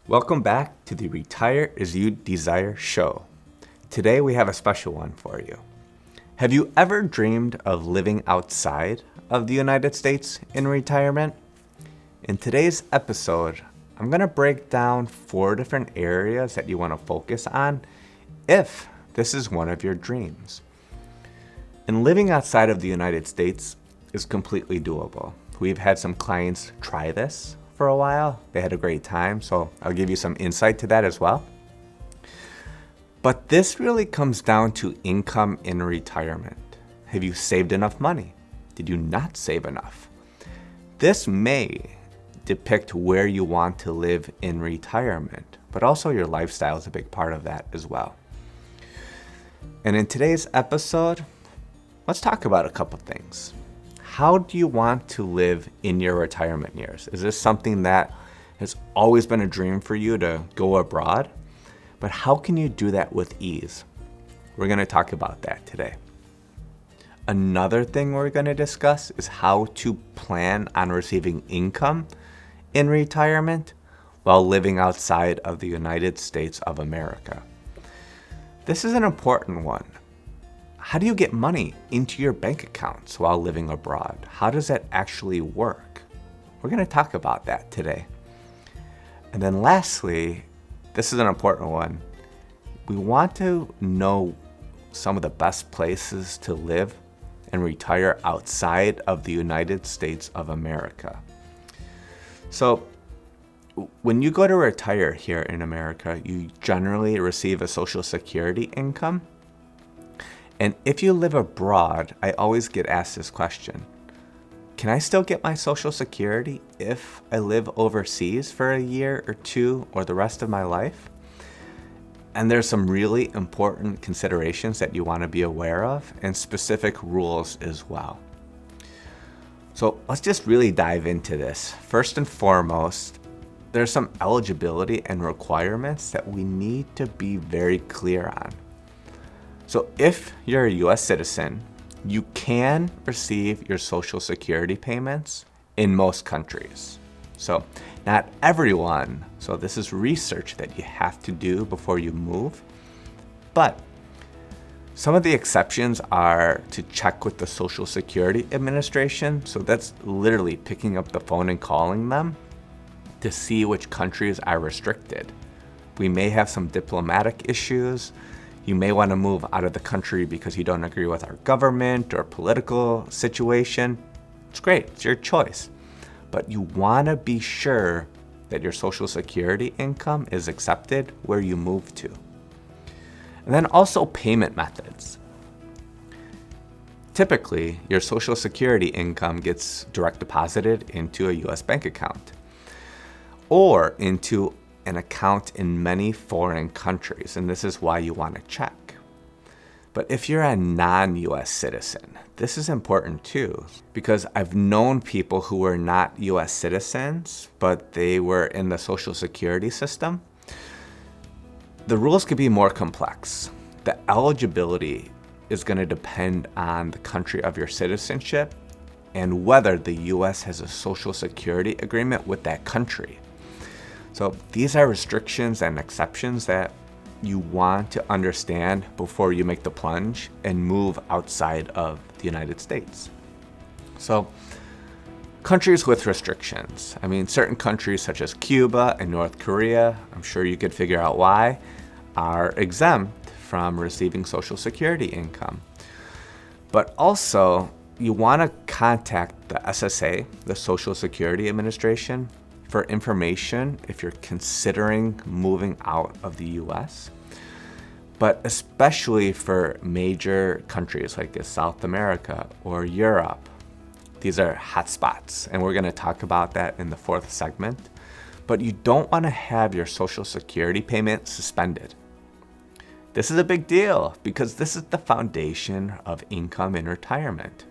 Welcome back to the Retire As You Desire show. Today we have a special one for you. Have you ever dreamed of living outside of the United States in retirement? In today's episode, I'm going to break down 4 different areas that you want to focus on if this is one of your dreams. And living outside of the United States is completely doable. We've had some clients try this for a while. They had a great time, so I'll give you some insight to that as well. But this really comes down to income in retirement. Have you saved enough money? Did you not save enough? This may depict where you want to live in retirement, but also your lifestyle is a big part of that as well. And in today's episode, let's talk about a couple things. How do you want to live in your retirement years? Is this something that has always been a dream for you to go abroad? But how can you do that with ease? We're going to talk about that today. Another thing we're going to discuss is how to plan on receiving income in retirement while living outside of the United States of America. This is an important one. How do you get money into your bank accounts while living abroad? How does that actually work? We're going to talk about that today. And then lastly, this is an important one. We want to know some of the best places to live and retire outside of the United States of America. So when you go to retire here in America, you generally receive a Social Security income. And if you live abroad, I always get asked this question. Can I still get my Social Security if I live overseas for a year or 2 or the rest of my life? And there's some really important considerations that you want to be aware of and specific rules as well. So let's just really dive into this. First and foremost, there's some eligibility and requirements that we need to be very clear on. So if you're a US citizen, you can receive your Social Security payments in most countries. So not everyone, so this is research that you have to do before you move. But some of the exceptions are to check with the Social Security Administration. So that's literally picking up the phone and calling them to see which countries are restricted. We may have some diplomatic issues. You may want to move out of the country because you don't agree with our government or political situation. It's great, it's your choice. But you want to be sure that your Social Security income is accepted where you move to. And then also payment methods. Typically, your Social Security income gets direct deposited into a US bank account or into an account in many foreign countries, and this is why you want to check. But if you're a non-US citizen, this is important too, because I've known people who were not US citizens, but they were in the Social Security system. The rules could be more complex. The eligibility is going to depend on the country of your citizenship and whether the US has a Social Security agreement with that country. So these are restrictions and exceptions that you want to understand before you make the plunge and move outside of the United States. So countries with restrictions. Certain countries such as Cuba and North Korea, I'm sure you could figure out why, are exempt from receiving Social Security income. But also, you want to contact the SSA, the Social Security Administration, for information if you're considering moving out of the US, but especially for major countries like South America or Europe. These are hotspots, and we're going to talk about that in the 4th segment. But you don't want to have your Social Security payment suspended. This is a big deal because this is the foundation of income in retirement.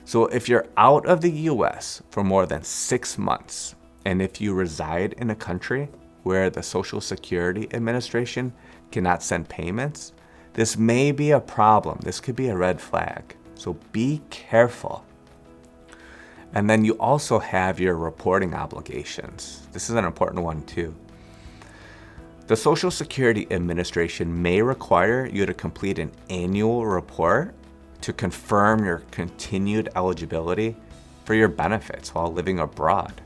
So if you're out of the US for more than 6 months, and if you reside in a country where the Social Security Administration cannot send payments, this may be a problem. This could be a red flag. So be careful. And then you also have your reporting obligations. This is an important one too. The Social Security Administration may require you to complete an annual report to confirm your continued eligibility for your benefits while living abroad.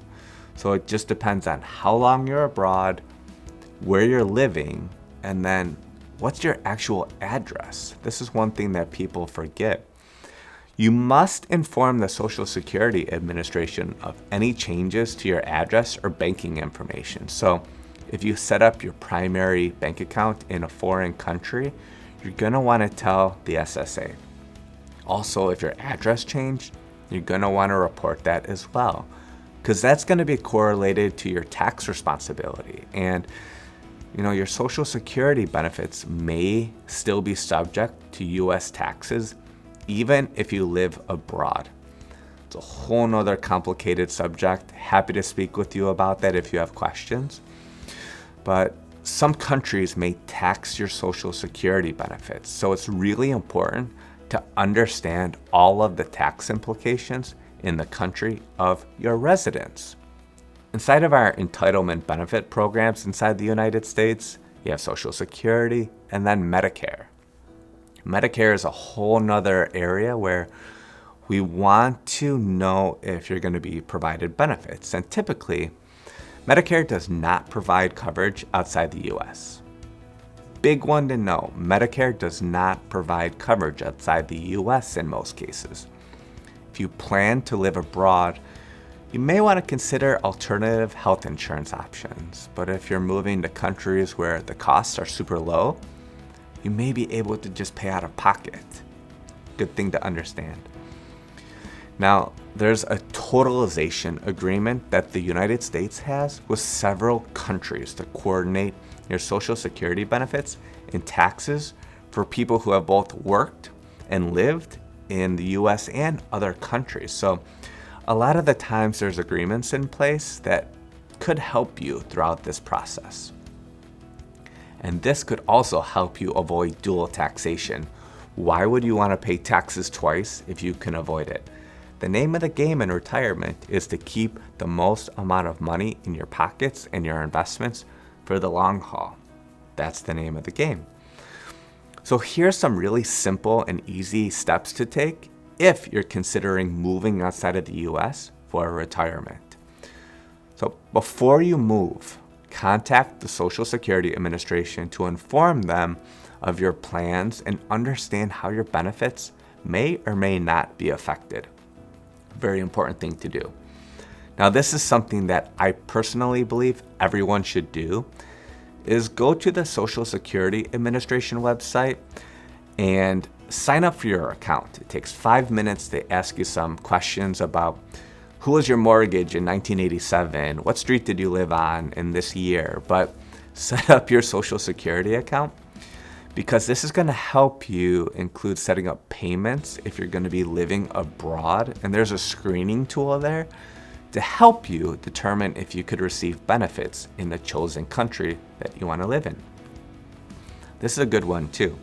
So it just depends on how long you're abroad, where you're living, and then what's your actual address. This is one thing that people forget. You must inform the Social Security Administration of any changes to your address or banking information. So if you set up your primary bank account in a foreign country, you're going to want to tell the SSA. Also, if your address changed, you're going to want to report that as well, because that's going to be correlated to your tax responsibility. And your Social Security benefits may still be subject to U.S. taxes even if you live abroad. It's a whole nother complicated subject. Happy to speak with you about that if you have questions. But some countries may tax your Social Security benefits, so it's really important to understand all of the tax implications in the country of your residence. Inside of our entitlement benefit programs inside the United States, you have Social Security and then Medicare. Medicare is a whole nother area where we want to know if you're going to be provided benefits. And typically, Medicare does not provide coverage outside the US. Big one to know, Medicare does not provide coverage outside the US in most cases. If you plan to live abroad, you may want to consider alternative health insurance options. But if you're moving to countries where the costs are super low, you may be able to just pay out of pocket. Good thing to understand. Now, there's a totalization agreement that the United States has with several countries to coordinate your Social Security benefits and taxes for people who have both worked and lived in the US and other countries. So a lot of the times there's agreements in place that could help you throughout this process. And this could also help you avoid dual taxation. Why would you want to pay taxes twice if you can avoid it? The name of the game in retirement is to keep the most amount of money in your pockets and your investments for the long haul. That's the name of the game. So here's some really simple and easy steps to take if you're considering moving outside of the US for retirement. So before you move, contact the Social Security Administration to inform them of your plans and understand how your benefits may or may not be affected. Very important thing to do. Now, this is something that I personally believe everyone should do, is go to the Social Security Administration website and sign up for your account. It takes 5 minutes. They ask you some questions about who was your mortgage in 1987, what street did you live on in this year, but set up your Social Security account, because this is going to help you include setting up payments if you're going to be living abroad. And there's a screening tool there to help you determine if you could receive benefits in the chosen country that you want to live in. This is a good one too.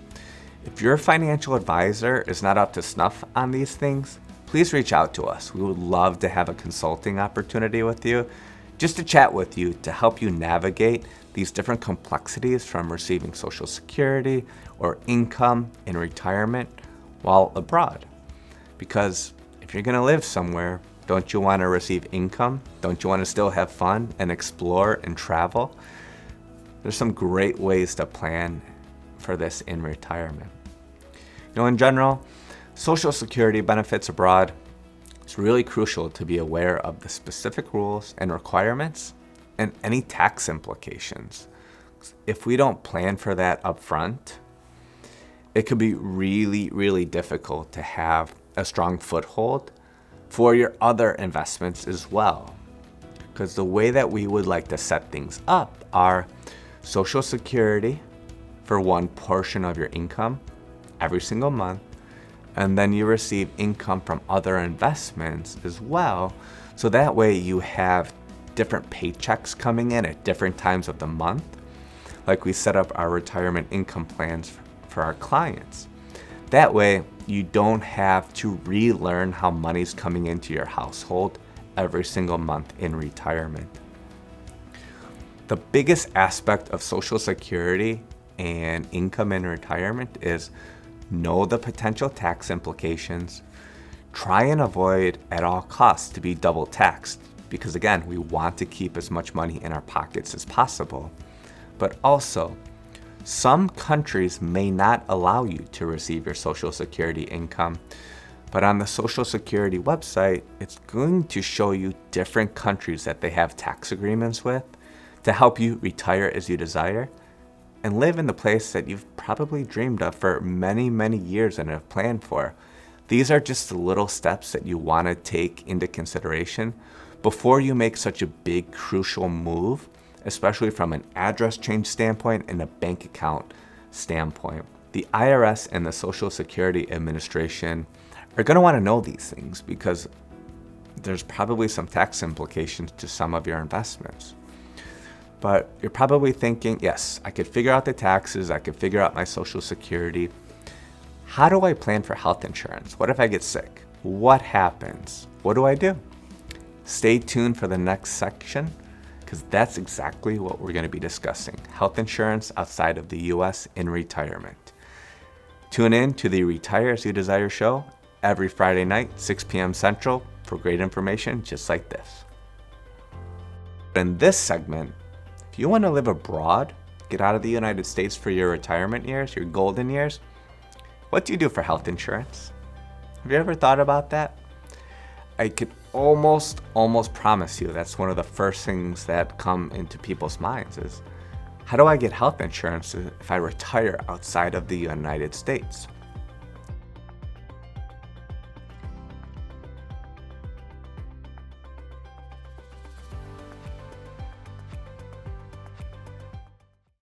If your financial advisor is not up to snuff on these things, please reach out to us. We would love to have a consulting opportunity with you, just to chat with you to help you navigate these different complexities from receiving Social Security or income in retirement while abroad. Because if you're going to live somewhere, don't you want to receive income? Don't you want to still have fun and explore and travel? There's some great ways to plan for this in retirement. In general, Social Security benefits abroad, it's really crucial to be aware of the specific rules and requirements and any tax implications. If we don't plan for that up front, it could be really, really difficult to have a strong foothold for your other investments as well. Because the way that we would like to set things up are Social Security for one portion of your income every single month, and then you receive income from other investments as well. So that way you have different paychecks coming in at different times of the month. Like we set up our retirement income plans for our clients. That way you don't have to relearn how money's coming into your household every single month in retirement. The biggest aspect of Social Security and income in retirement is know the potential tax implications. Try and avoid at all costs to be double taxed because again, we want to keep as much money in our pockets as possible. But also, some countries may not allow you to receive your Social Security income, but on the Social Security website, it's going to show you different countries that they have tax agreements with to help you retire as you desire and live in the place that you've probably dreamed of for many, many years and have planned for. These are just the little steps that you want to take into consideration before you make such a big, crucial move, especially from an address change standpoint and a bank account standpoint. The IRS and the Social Security Administration are going to want to know these things because there's probably some tax implications to some of your investments. But you're probably thinking, yes, I could figure out the taxes, I could figure out my Social Security. How do I plan for health insurance? What if I get sick? What happens? What do I do? Stay tuned for the next section because that's exactly what we're going to be discussing. Health insurance outside of the US in retirement. Tune in to the Retire As You Desire show every Friday night, 6 p.m. Central for great information just like this. In this segment, if you want to live abroad, get out of the United States for your retirement years, your golden years, what do you do for health insurance? Have you ever thought about that? I could almost promise you that's one of the first things that come into people's minds is, how do I get health insurance if I retire outside of the United States?